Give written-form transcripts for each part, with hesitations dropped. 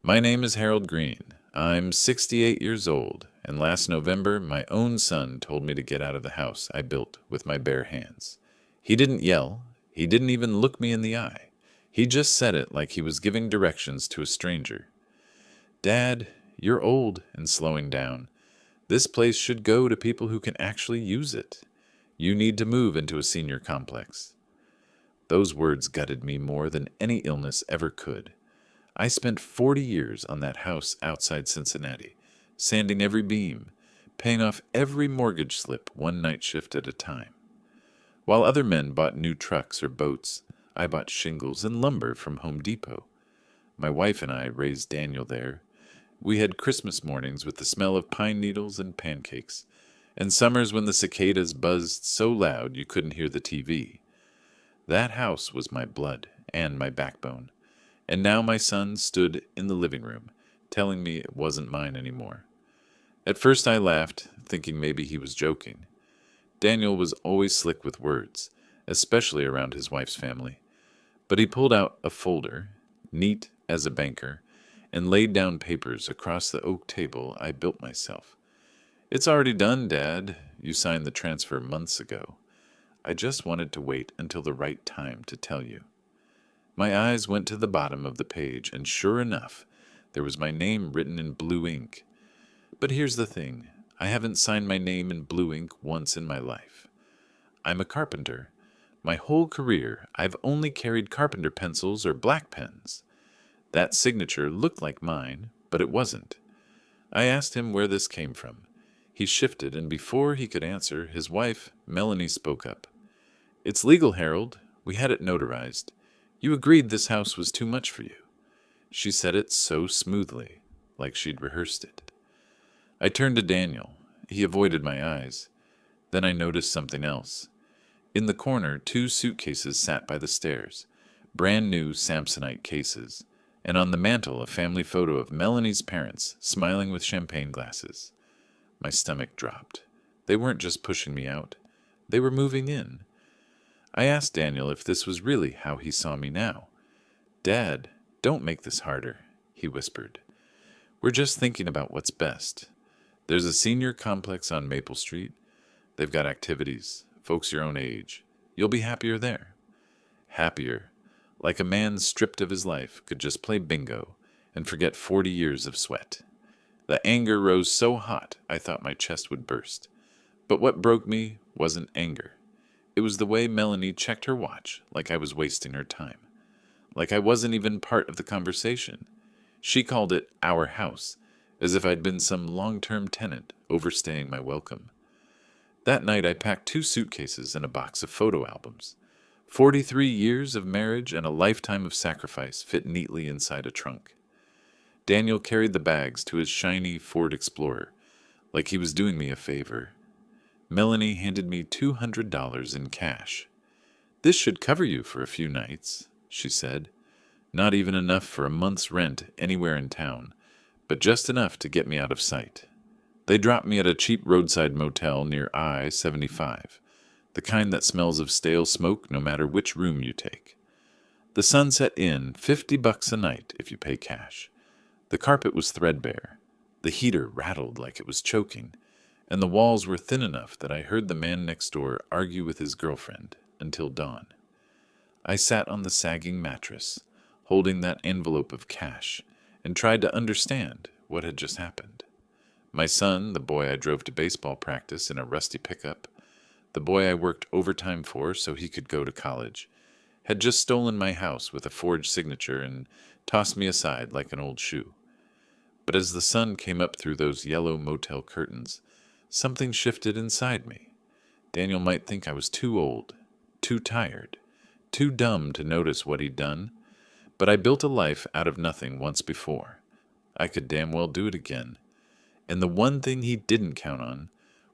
My name is Harold Green. I'm 68 years old, and last November my own son told me to get out of the house I built with my bare hands. He didn't yell, he didn't even look me in the eye. He just said it like he was giving directions to a stranger. Dad, you're old and slowing down. This place should go to people who can actually use it. You need to move into a senior complex. Those words gutted me more than any illness ever could. I spent 40 years on that house outside Cincinnati, sanding every beam, paying off every mortgage slip one night shift at a time. While other men bought new trucks or boats, I bought shingles and lumber from Home Depot. My wife and I raised Daniel there. We had Christmas mornings with the smell of pine needles and pancakes, and summers when the cicadas buzzed so loud you couldn't hear the TV. That house was my blood and my backbone. And now my son stood in the living room, telling me it wasn't mine anymore. At first I laughed, thinking maybe he was joking. Daniel was always slick with words, especially around his wife's family. But he pulled out a folder, neat as a banker, and laid down papers across the oak table I built myself. "It's already done, Dad. You signed the transfer months ago. I just wanted to wait until the right time to tell you." My eyes went to the bottom of the page, and sure enough, there was my name written in blue ink. But here's the thing. I haven't signed my name in blue ink once in my life. I'm a carpenter. My whole career, I've only carried carpenter pencils or black pens. That signature looked like mine, but it wasn't. I asked him where this came from. He shifted, and before he could answer, his wife, Melanie, spoke up. "It's legal, Harold. We had it notarized. You agreed this house was too much for you." She said it so smoothly, like she'd rehearsed it. I turned to Daniel. He avoided my eyes. Then I noticed something else. In the corner, 2 suitcases sat by the stairs, brand new Samsonite cases, and on the mantel a family photo of Melanie's parents smiling with champagne glasses. My stomach dropped. They weren't just pushing me out. They were moving in. I asked Daniel if this was really how he saw me now. "Dad, don't make this harder," he whispered. "We're just thinking about what's best. There's a senior complex on Maple Street. They've got activities, folks your own age. You'll be happier there." Happier, like a man stripped of his life could just play bingo and forget 40 years of sweat. The anger rose so hot I thought my chest would burst. But what broke me wasn't anger. It was the way Melanie checked her watch like I was wasting her time. Like I wasn't even part of the conversation. She called it our house, as if I'd been some long-term tenant overstaying my welcome. That night I packed 2 suitcases and a box of photo albums. 43 years of marriage and a lifetime of sacrifice fit neatly inside a trunk. Daniel carried the bags to his shiny Ford Explorer, like he was doing me a favor. Melanie handed me $200 in cash. "This should cover you for a few nights," she said. Not even enough for a month's rent anywhere in town, but just enough to get me out of sight. They dropped me at a cheap roadside motel near I-75, the kind that smells of stale smoke no matter which room you take. The Sunset Inn, $50 a night if you pay cash. The carpet was threadbare. The heater rattled like it was choking, and the walls were thin enough that I heard the man next door argue with his girlfriend until dawn. I sat on the sagging mattress, holding that envelope of cash, and tried to understand what had just happened. My son, the boy I drove to baseball practice in a rusty pickup, the boy I worked overtime for so he could go to college, had just stolen my house with a forged signature and tossed me aside like an old shoe. But as the sun came up through those yellow motel curtains, something shifted inside me. Daniel might think I was too old, too tired, too dumb to notice what he'd done, but I built a life out of nothing once before. I could damn well do it again. And the one thing he didn't count on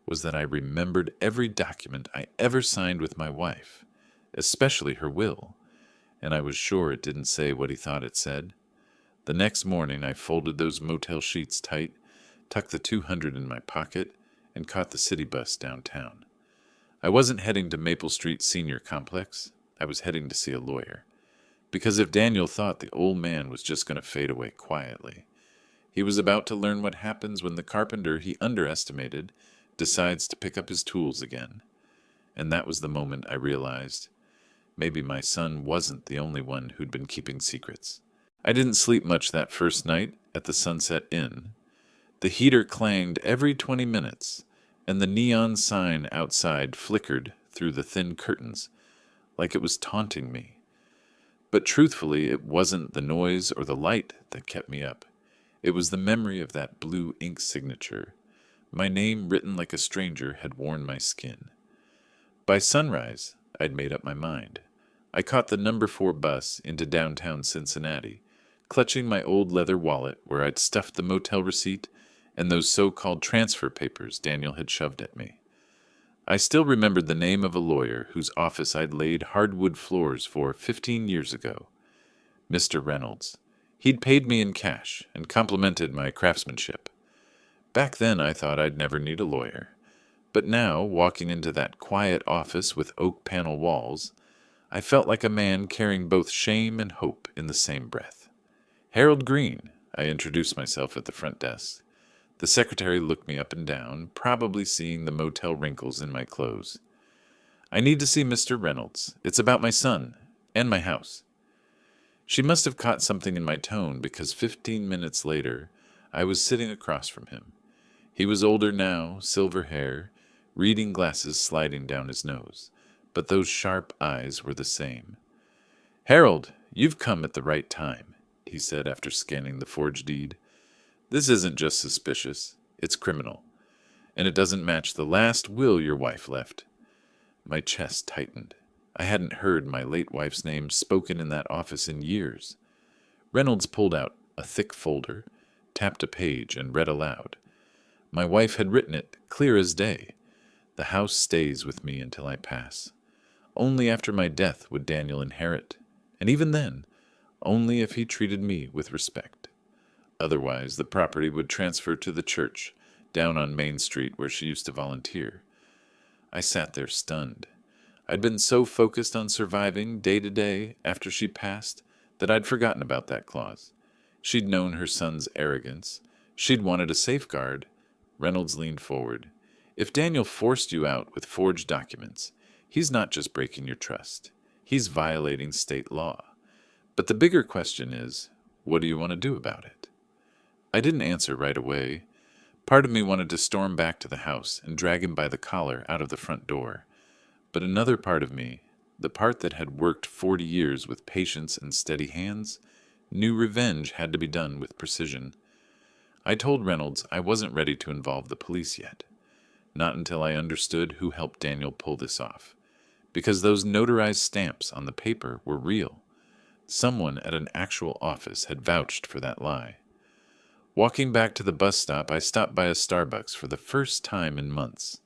was that I remembered every document I ever signed with my wife, especially her will, and I was sure it didn't say what he thought it said. The next morning I folded those motel sheets tight, tucked the 200 in my pocket, and caught the city bus downtown. I wasn't heading to Maple Street Senior Complex. I was heading to see a lawyer. Because if Daniel thought the old man was just going to fade away quietly, he was about to learn what happens when the carpenter he underestimated decides to pick up his tools again. And that was the moment I realized maybe my son wasn't the only one who'd been keeping secrets. I didn't sleep much that first night at the Sunset Inn. The heater clanged every 20 minutes, and the neon sign outside flickered through the thin curtains like it was taunting me. But truthfully, it wasn't the noise or the light that kept me up. It was the memory of that blue ink signature. My name written like a stranger had worn my skin. By sunrise, I'd made up my mind. I caught the number 4 bus into downtown Cincinnati, clutching my old leather wallet where I'd stuffed the motel receipt and those so-called transfer papers Daniel had shoved at me. I still remembered the name of a lawyer whose office I'd laid hardwood floors for 15 years ago. Mr. Reynolds. He'd paid me in cash and complimented my craftsmanship. Back then I thought I'd never need a lawyer. But now, walking into that quiet office with oak panel walls, I felt like a man carrying both shame and hope in the same breath. Harold Green, I introduced myself at the front desk. The secretary looked me up and down, probably seeing the motel wrinkles in my clothes. I need to see Mr. Reynolds. It's about my son and my house. She must have caught something in my tone because 15 minutes later, I was sitting across from him. He was older now, silver hair, reading glasses sliding down his nose, but those sharp eyes were the same. "Harold, you've come at the right time," he said after scanning the forged deed. "This isn't just suspicious, it's criminal, and it doesn't match the last will your wife left." My chest tightened. I hadn't heard my late wife's name spoken in that office in years. Reynolds pulled out a thick folder, tapped a page, and read aloud. My wife had written it, clear as day. "The house stays with me until I pass. Only after my death would Daniel inherit, and even then, only if he treated me with respect. Otherwise, the property would transfer to the church, down on Main Street where she used to volunteer." I sat there stunned. I'd been so focused on surviving day to day after she passed that I'd forgotten about that clause. She'd known her son's arrogance. She'd wanted a safeguard. Reynolds leaned forward. "If Daniel forced you out with forged documents, he's not just breaking your trust. He's violating state law. But the bigger question is, what do you want to do about it?" I didn't answer right away. Part of me wanted to storm back to the house and drag him by the collar out of the front door. But another part of me, the part that had worked 40 years with patience and steady hands, knew revenge had to be done with precision. I told Reynolds I wasn't ready to involve the police yet. Not until I understood who helped Daniel pull this off. Because those notarized stamps on the paper were real. Someone at an actual office had vouched for that lie. Walking back to the bus stop, I stopped by a Starbucks for the first time in months.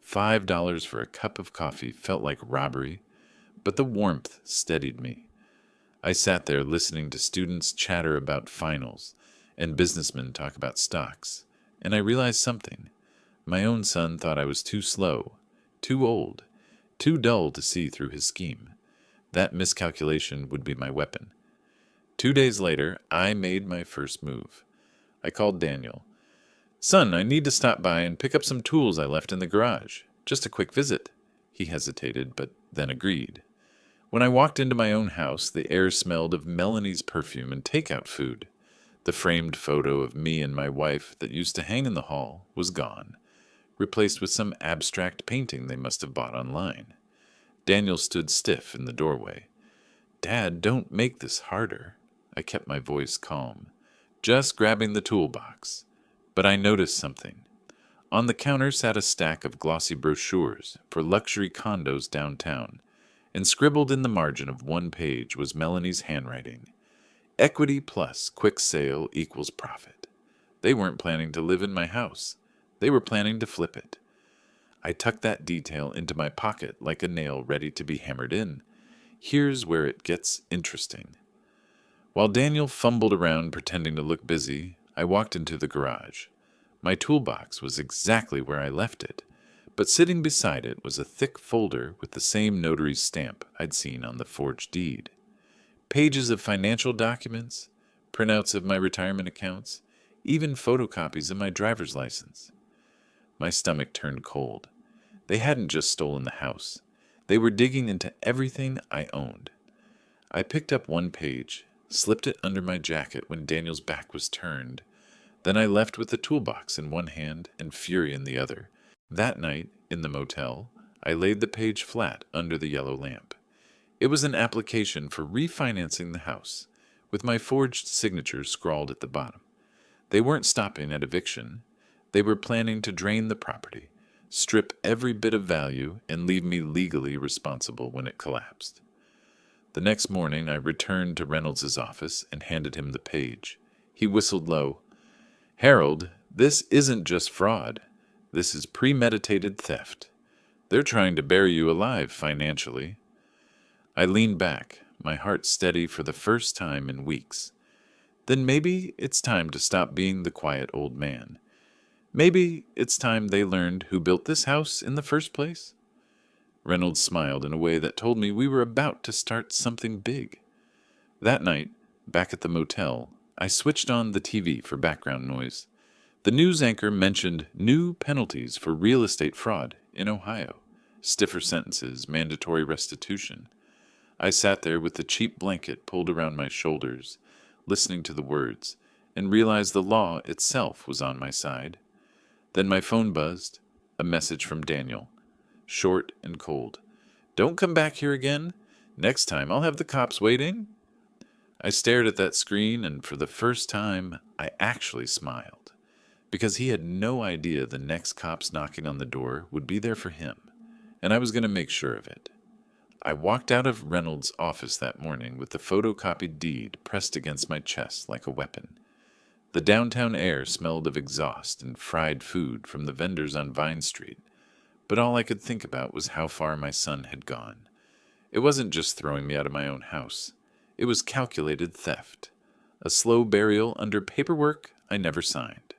$5 for a cup of coffee felt like robbery, but the warmth steadied me. I sat there listening to students chatter about finals and businessmen talk about stocks, and I realized something. My own son thought I was too slow, too old, too dull to see through his scheme. That miscalculation would be my weapon. 2 days later, I made my first move. I called Daniel. "Son, I need to stop by and pick up some tools I left in the garage. Just a quick visit." He hesitated, but then agreed. When I walked into my own house, the air smelled of Melanie's perfume and takeout food. The framed photo of me and my wife that used to hang in the hall was gone, replaced with some abstract painting they must have bought online. Daniel stood stiff in the doorway. "Dad, don't make this harder." I kept my voice calm, just grabbing the toolbox. But I noticed something. On the counter sat a stack of glossy brochures for luxury condos downtown, and scribbled in the margin of one page was Melanie's handwriting. Equity plus quick sale equals profit. They weren't planning to live in my house. They were planning to flip it. I tucked that detail into my pocket like a nail ready to be hammered in. Here's where it gets interesting. While Daniel fumbled around pretending to look busy, I walked into the garage. My toolbox was exactly where I left it, but sitting beside it was a thick folder with the same notary's stamp I'd seen on the forged deed. Pages of financial documents, printouts of my retirement accounts, even photocopies of my driver's license. My stomach turned cold. They hadn't just stolen the house. They were digging into everything I owned. I picked up one page, slipped it under my jacket when Daniel's back was turned. Then I left with the toolbox in one hand and fury in the other. That night, in the motel, I laid the page flat under the yellow lamp. It was an application for refinancing the house, with my forged signature scrawled at the bottom. They weren't stopping at eviction. They were planning to drain the property, strip every bit of value, and leave me legally responsible when it collapsed. The next morning, I returned to Reynolds' office and handed him the page. He whistled low. "Harold, this isn't just fraud. This is premeditated theft. They're trying to bury you alive financially." I leaned back, my heart steady for the first time in weeks. Then maybe it's time to stop being the quiet old man. Maybe it's time they learned who built this house in the first place. Reynolds smiled in a way that told me we were about to start something big. That night, back at the motel, I switched on the TV for background noise. The news anchor mentioned new penalties for real estate fraud in Ohio, stiffer sentences, mandatory restitution. I sat there with the cheap blanket pulled around my shoulders, listening to the words, and realized the law itself was on my side. Then my phone buzzed, a message from Daniel, short and cold. "Don't come back here again. Next time I'll have the cops waiting." I stared at that screen, and for the first time, I actually smiled, because he had no idea the next cops knocking on the door would be there for him, and I was going to make sure of it. I walked out of Reynolds' office that morning with the photocopied deed pressed against my chest like a weapon. The downtown air smelled of exhaust and fried food from the vendors on Vine Street, but all I could think about was how far my son had gone. It wasn't just throwing me out of my own house. It was calculated theft, a slow burial under paperwork I never signed.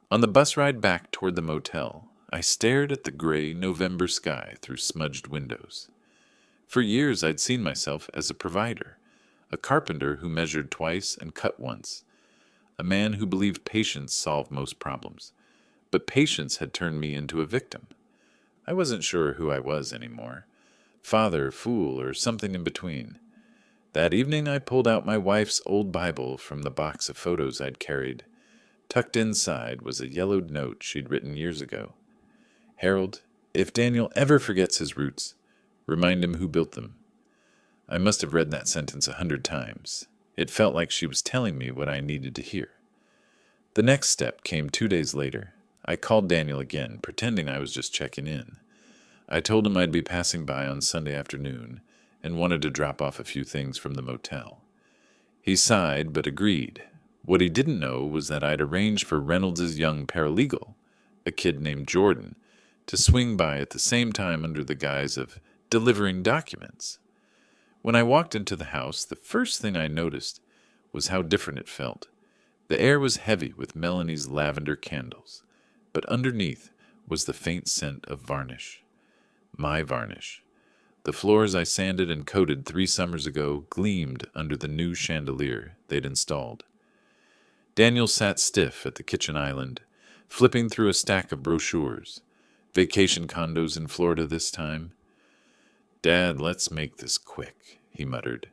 On the bus ride back toward the motel, I stared at the gray November sky through smudged windows. For years I'd seen myself as a provider, a carpenter who measured twice and cut once, a man who believed patience solved most problems. But patience had turned me into a victim. I wasn't sure who I was anymore, father, fool, or something in between. That evening I pulled out my wife's old Bible from the box of photos I'd carried. Tucked inside was a yellowed note she'd written years ago. "Harold, if Daniel ever forgets his roots, remind him who built them." I must have read that sentence 100 times. It felt like she was telling me what I needed to hear. The next step came 2 days later. I called Daniel again, pretending I was just checking in. I told him I'd be passing by on Sunday afternoon and wanted to drop off a few things from the motel. He sighed, but agreed. What he didn't know was that I'd arranged for Reynolds' young paralegal, a kid named Jordan, to swing by at the same time under the guise of delivering documents. When I walked into the house, the first thing I noticed was how different it felt. The air was heavy with Melanie's lavender candles, but underneath was the faint scent of varnish. My varnish. The floors I sanded and coated 3 summers ago gleamed under the new chandelier they'd installed. Daniel sat stiff at the kitchen island, flipping through a stack of brochures. Vacation condos in Florida this time. "Dad, let's make this quick," he muttered.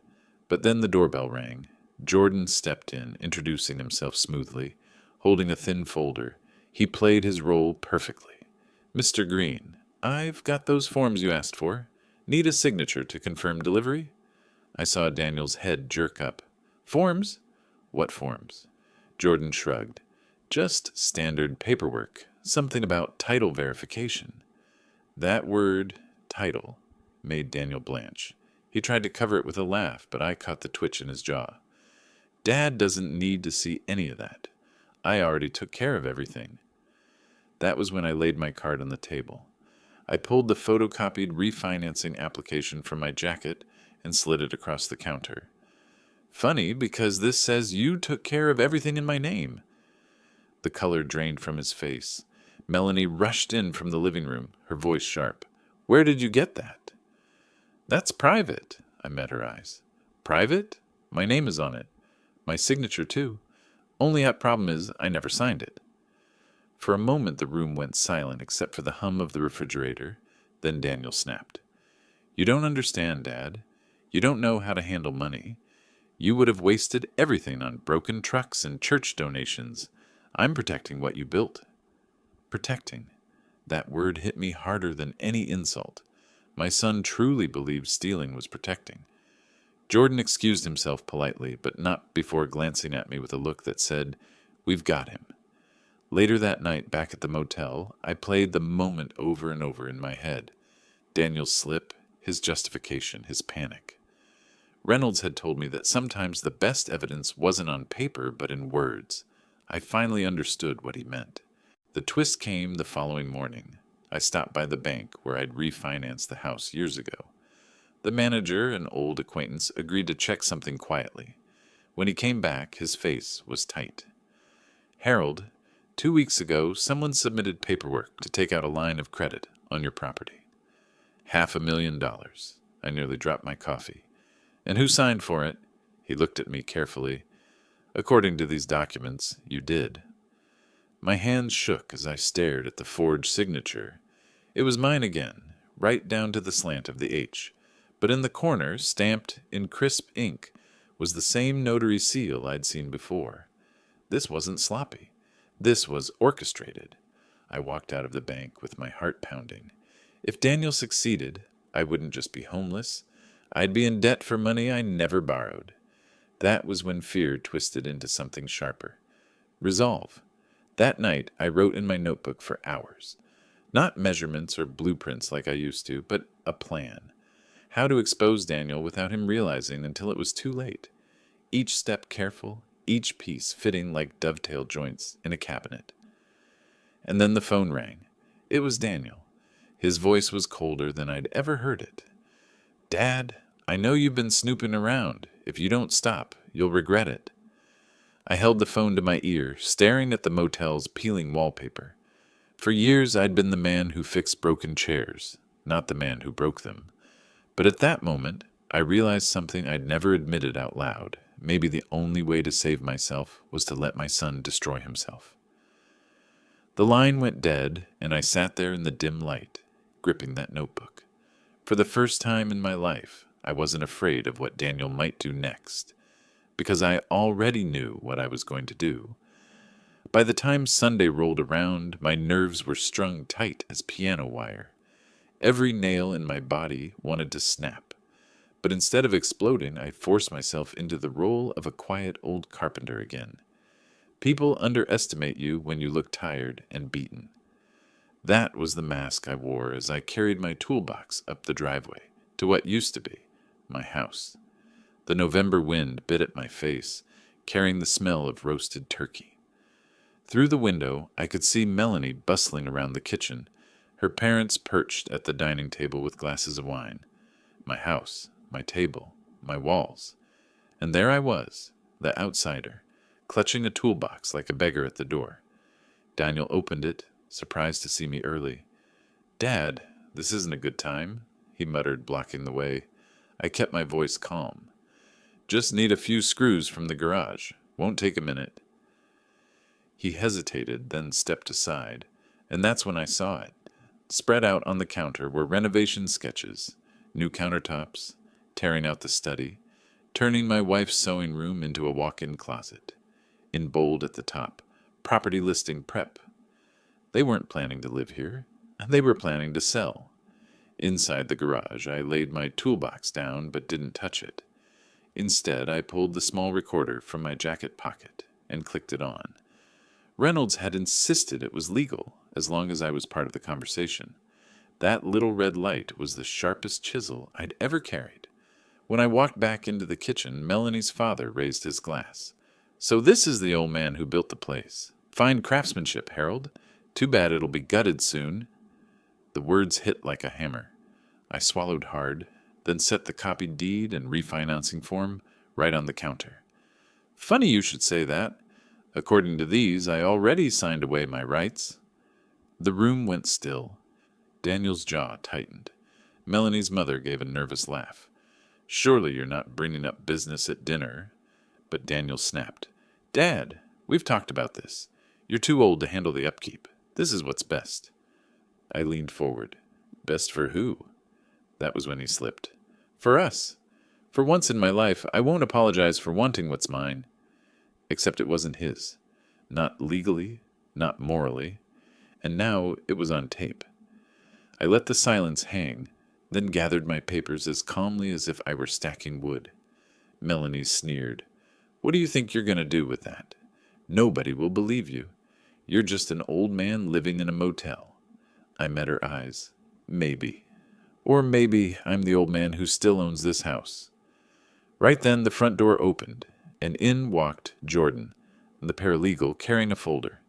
But then the doorbell rang. Jordan stepped in, introducing himself smoothly, holding a thin folder. He played his role perfectly. "Mr. Green, I've got those forms you asked for. Need a signature to confirm delivery?" I saw Daniel's head jerk up. "Forms? What forms?" Jordan shrugged. "Just standard paperwork. Something about title verification." That word, title, made Daniel blanch. He tried to cover it with a laugh, but I caught the twitch in his jaw. "Dad doesn't need to see any of that. I already took care of everything." That was when I laid my card on the table. I pulled the photocopied refinancing application from my jacket and slid it across the counter. "Funny, because this says you took care of everything in my name." The color drained from his face. Melanie rushed in from the living room, her voice sharp. "Where did you get that?" "That's private," I met her eyes. "Private? My name is on it. My signature, too. Only that problem is I never signed it. For a moment the room went silent except for the hum of the refrigerator. Then Daniel snapped. You don't understand, Dad. You don't know how to handle money. You would have wasted everything on broken trucks and church donations. I'm protecting what you built. Protecting. That word hit me harder than any insult. My son truly believed stealing was protecting. Jordan excused himself politely, but not before glancing at me with a look that said, We've got him. Later that night, back at the motel, I played the moment over and over in my head. Daniel's slip, his justification, his panic. Reynolds had told me that sometimes the best evidence wasn't on paper, but in words. I finally understood what he meant. The twist came the following morning. I stopped by the bank where I'd refinanced the house years ago. The manager, an old acquaintance, agreed to check something quietly. When he came back, his face was tight. Harold, 2 weeks ago, someone submitted paperwork to take out a line of credit on your property. $500,000. I nearly dropped my coffee. And who signed for it? He looked at me carefully. According to these documents, you did. My hands shook as I stared at the forged signature. It was mine again, right down to the slant of the H. But in the corner, stamped in crisp ink, was the same notary seal I'd seen before. This wasn't sloppy. This was orchestrated. I walked out of the bank with my heart pounding. If Daniel succeeded, I wouldn't just be homeless. I'd be in debt for money I never borrowed. That was when fear twisted into something sharper. Resolve. That night, I wrote in my notebook for hours. Not measurements or blueprints like I used to, but a plan. How to expose Daniel without him realizing until it was too late. Each step careful, each piece fitting like dovetail joints in a cabinet. And then the phone rang. It was Daniel. His voice was colder than I'd ever heard it. Dad, I know you've been snooping around. If you don't stop, you'll regret it. I held the phone to my ear, staring at the motel's peeling wallpaper. For years I'd been the man who fixed broken chairs, not the man who broke them. But at that moment, I realized something I'd never admitted out loud. Maybe the only way to save myself was to let my son destroy himself. The line went dead, and I sat there in the dim light, gripping that notebook. For the first time in my life, I wasn't afraid of what Daniel might do next, because I already knew what I was going to do. By the time Sunday rolled around, my nerves were strung tight as piano wire. Every nail in my body wanted to snap. But instead of exploding, I forced myself into the role of a quiet old carpenter again. People underestimate you when you look tired and beaten. That was the mask I wore as I carried my toolbox up the driveway to what used to be my house. The November wind bit at my face, carrying the smell of roasted turkey. Through the window, I could see Melanie bustling around the kitchen, her parents perched at the dining table with glasses of wine. My house, my table, my walls. And there I was, the outsider, clutching a toolbox like a beggar at the door. Daniel opened it, surprised to see me early. Dad, this isn't a good time, he muttered, blocking the way. I kept my voice calm. Just need a few screws from the garage. Won't take a minute. He hesitated, then stepped aside, and that's when I saw it. Spread out on the counter were renovation sketches, new countertops, tearing out the study, turning my wife's sewing room into a walk-in closet. In bold at the top, property listing prep. They weren't planning to live here. They were planning to sell. Inside the garage, I laid my toolbox down but didn't touch it. Instead, I pulled the small recorder from my jacket pocket and clicked it on. Reynolds had insisted it was legal, as long as I was part of the conversation. That little red light was the sharpest chisel I'd ever carried. When I walked back into the kitchen, Melanie's father raised his glass. So this is the old man who built the place. Fine craftsmanship, Harold. Too bad it'll be gutted soon. The words hit like a hammer. I swallowed hard, then set the copied deed and refinancing form right on the counter. Funny you should say that. According to these, I already signed away my rights. The room went still. Daniel's jaw tightened. Melanie's mother gave a nervous laugh. Surely you're not bringing up business at dinner. But Daniel snapped. Dad, we've talked about this. You're too old to handle the upkeep. This is what's best. I leaned forward. Best for who? That was when he slipped. For us. For once in my life, I won't apologize for wanting what's mine. Except it wasn't his. Not legally, not morally. And now it was on tape. I let the silence hang, then gathered my papers as calmly as if I were stacking wood. Melanie sneered. What do you think you're going to do with that? Nobody will believe you. You're just an old man living in a motel. I met her eyes. Maybe. Or maybe I'm the old man who still owns this house. Right then the front door opened, and in walked Jordan, the paralegal, carrying a folder.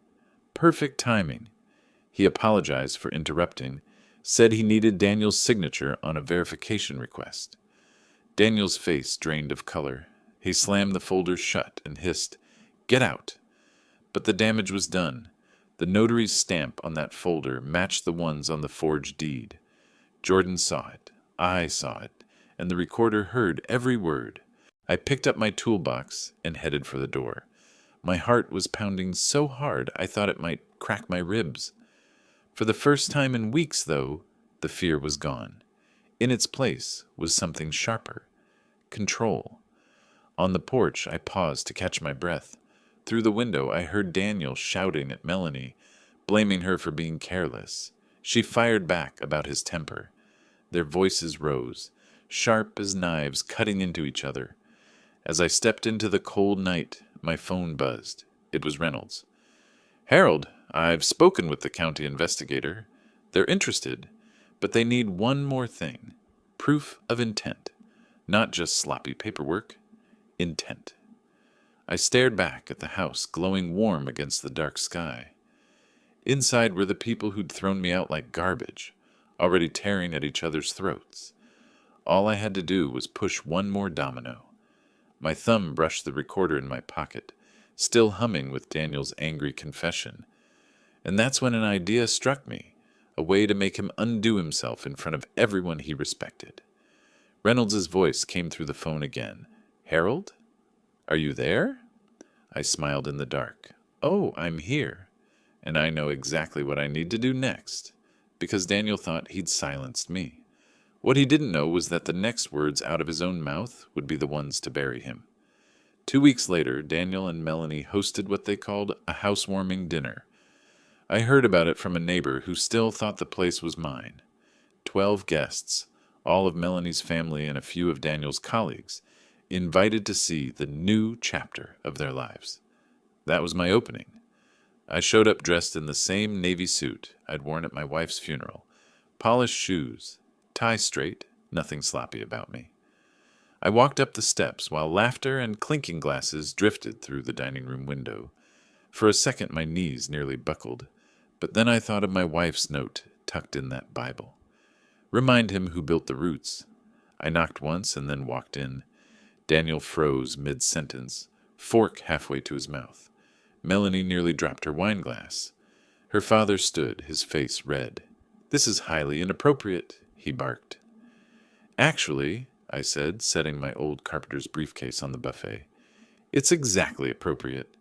Perfect timing. He apologized for interrupting, said he needed Daniel's signature on a verification request. Daniel's face drained of color. He slammed the folder shut and hissed, Get out! But the damage was done. The notary's stamp on that folder matched the ones on the forged deed. Jordan saw it. I saw it. And the recorder heard every word. I picked up my toolbox and headed for the door. My heart was pounding so hard I thought it might crack my ribs. For the first time in weeks, though, the fear was gone. In its place was something sharper. Control. On the porch, I paused to catch my breath. Through the window, I heard Daniel shouting at Melanie, blaming her for being careless. She fired back about his temper. Their voices rose, sharp as knives cutting into each other. As I stepped into the cold night, my phone buzzed. It was Reynolds. Harold, I've spoken with the county investigator. They're interested, but they need one more thing. Proof of intent. Not just sloppy paperwork. Intent. I stared back at the house, glowing warm against the dark sky. Inside were the people who'd thrown me out like garbage, already tearing at each other's throats. All I had to do was push one more domino. My thumb brushed the recorder in my pocket, still humming with Daniel's angry confession. And that's when an idea struck me, a way to make him undo himself in front of everyone he respected. Reynolds' voice came through the phone again. Harold? Are you there? I smiled in the dark. Oh, I'm here. And I know exactly what I need to do next, because Daniel thought he'd silenced me. What he didn't know was that the next words out of his own mouth would be the ones to bury him. 2 weeks later, Daniel and Melanie hosted what they called a housewarming dinner. I heard about it from a neighbor who still thought the place was mine. 12 guests, all of Melanie's family and a few of Daniel's colleagues, invited to see the new chapter of their lives. That was my opening. I showed up dressed in the same navy suit I'd worn at my wife's funeral, polished shoes, tie straight, nothing sloppy about me. I walked up the steps while laughter and clinking glasses drifted through the dining room window. For a second my knees nearly buckled, but then I thought of my wife's note tucked in that Bible. Remind him who built the roots. I knocked once and then walked in. Daniel froze mid-sentence, fork halfway to his mouth. Melanie nearly dropped her wine glass. Her father stood, his face red. This is highly inappropriate, he barked. Actually, I said, setting my old carpenter's briefcase on the buffet, it's exactly appropriate.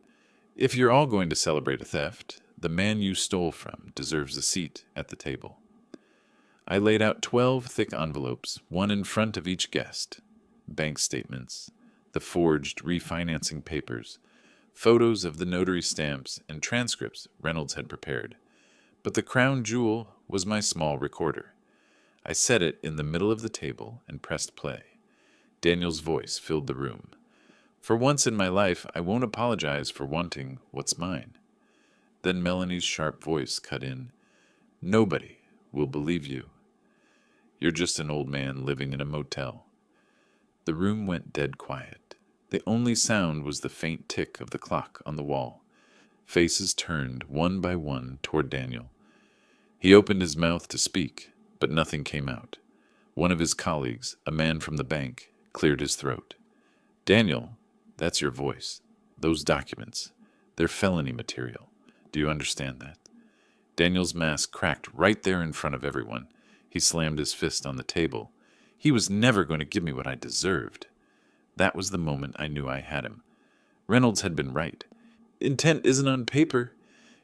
If you're all going to celebrate a theft, the man you stole from deserves a seat at the table. I laid out 12 thick envelopes, one in front of each guest. Bank statements, the forged refinancing papers, photos of the notary stamps, and transcripts Reynolds had prepared. But the crown jewel was my small recorder. I set it in the middle of the table and pressed play. Daniel's voice filled the room. For once in my life, I won't apologize for wanting what's mine. Then Melanie's sharp voice cut in. Nobody will believe you. You're just an old man living in a motel. The room went dead quiet. The only sound was the faint tick of the clock on the wall. Faces turned one by one toward Daniel. He opened his mouth to speak, but nothing came out. One of his colleagues, a man from the bank, cleared his throat. Daniel, that's your voice. Those documents, they're felony material. Do you understand that? Daniel's mask cracked right there in front of everyone. He slammed his fist on the table. He was never going to give me what I deserved. That was the moment I knew I had him. Reynolds had been right. Intent isn't on paper.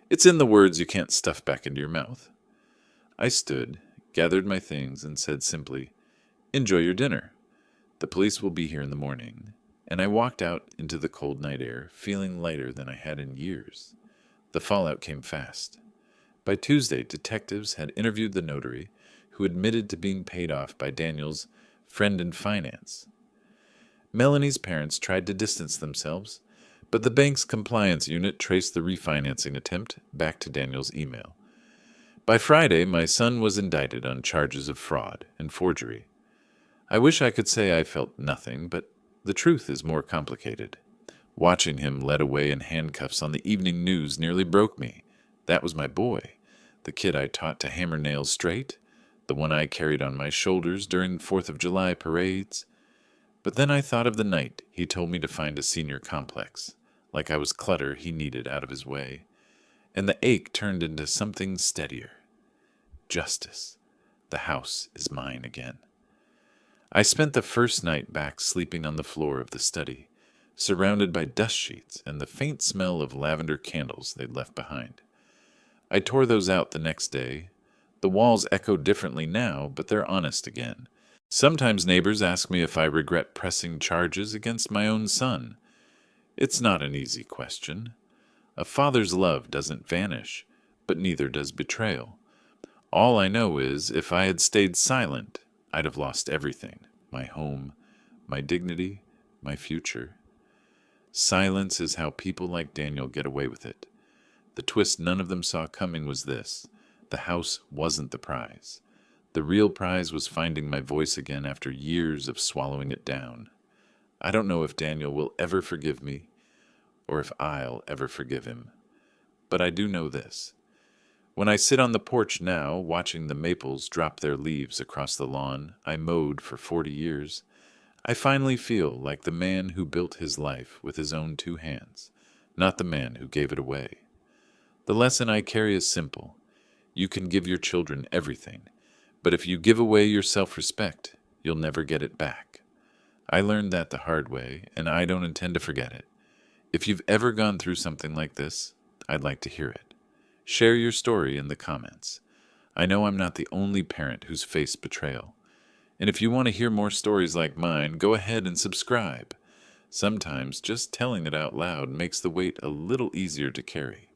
It's in the words you can't stuff back into your mouth. I stood, gathered my things, and said simply, "Enjoy your dinner. The police will be here in the morning." And I walked out into the cold night air, feeling lighter than I had in years. The fallout came fast. By Tuesday, detectives had interviewed the notary, who admitted to being paid off by Daniel's friend in finance. Melanie's parents tried to distance themselves, but the bank's compliance unit traced the refinancing attempt back to Daniel's email. By Friday, my son was indicted on charges of fraud and forgery. I wish I could say I felt nothing, but the truth is more complicated. Watching him led away in handcuffs on the evening news nearly broke me. That was my boy, the kid I taught to hammer nails straight, the one I carried on my shoulders during 4th of July parades. But then I thought of the night he told me to find a senior complex, like I was clutter he needed out of his way, and the ache turned into something steadier. Justice. The house is mine again. I spent the first night back sleeping on the floor of the study, surrounded by dust sheets and the faint smell of lavender candles they'd left behind. I tore those out the next day. The walls echo differently now, but they're honest again. Sometimes neighbors ask me if I regret pressing charges against my own son. It's not an easy question. A father's love doesn't vanish, but neither does betrayal. All I know is, if I had stayed silent, I'd have lost everything. My home, my dignity, my future. Silence is how people like Daniel get away with it. The twist none of them saw coming was this: the house wasn't the prize. The real prize was finding my voice again after years of swallowing it down. I don't know if Daniel will ever forgive me, or if I'll ever forgive him. But I do know this. When I sit on the porch now, watching the maples drop their leaves across the lawn I mowed for 40 years, I finally feel like the man who built his life with his own 2 hands, not the man who gave it away. The lesson I carry is simple. You can give your children everything, but if you give away your self-respect, you'll never get it back. I learned that the hard way, and I don't intend to forget it. If you've ever gone through something like this, I'd like to hear it. Share your story in the comments. I know I'm not the only parent who's faced betrayal. And if you want to hear more stories like mine, go ahead and subscribe. Sometimes just telling it out loud makes the weight a little easier to carry.